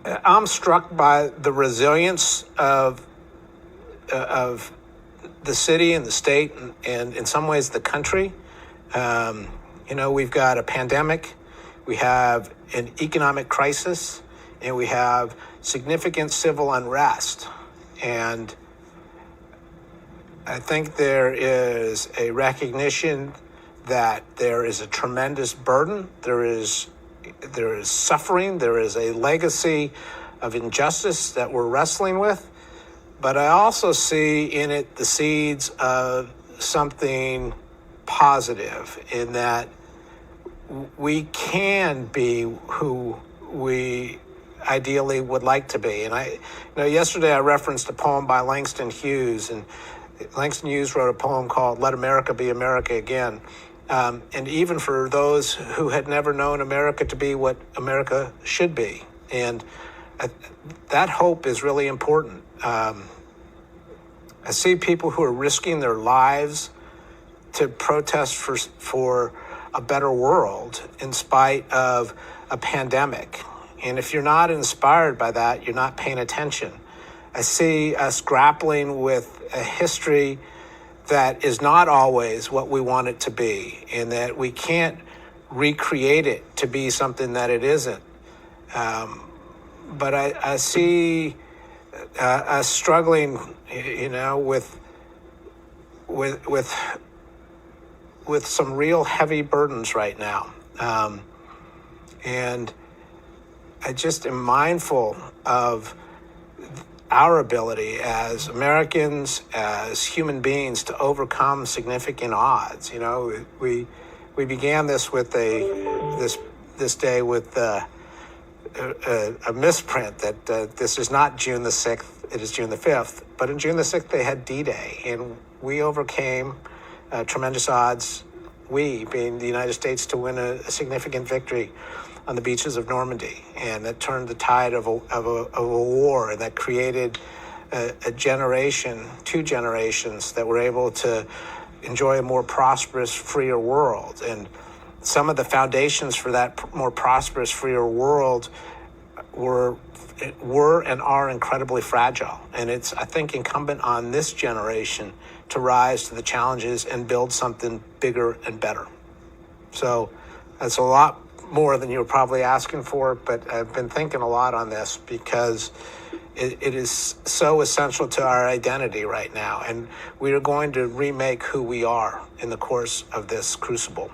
I'm struck by the resilience of the city and the state, and in some ways the country. We've got a pandemic, we have an economic crisis, and we have significant civil unrest. And I think there is a recognition that there is a tremendous burden, there is suffering, there is a legacy of injustice that we're wrestling with. But I also see in it the seeds of something positive, in that we can be who we ideally would like to be. And yesterday I referenced a poem by Langston Hughes, and Langston Hughes wrote a poem called "Let America Be America Again." And even for those who had never known America to be what America should be. And that hope is really important. I see people who are risking their lives to protest for a better world in spite of a pandemic. And if you're not inspired by that, you're not paying attention. I see us grappling with a history that is not always what we want it to be, and that we can't recreate it to be something that it isn't. But I see us struggling, with some real heavy burdens right now, and I just am mindful of our ability as Americans, as human beings, to overcome significant odds. We began this with this day with a misprint that this is not June the 6th, it is June the 5th. But in June the 6th, they had D-Day, and we overcame tremendous odds, we being the United States, to win a significant victory on the beaches of Normandy. And that turned the tide of a war, and that created a generation, 2 generations, that were able to enjoy a more prosperous, freer world. And some of the foundations for that more prosperous, freer world were and are incredibly fragile. And it's, I think, incumbent on this generation to rise to the challenges and build something bigger and better. So that's a lot more than you were probably asking for, but I've been thinking a lot on this because it is so essential to our identity right now. And we are going to remake who we are in the course of this crucible.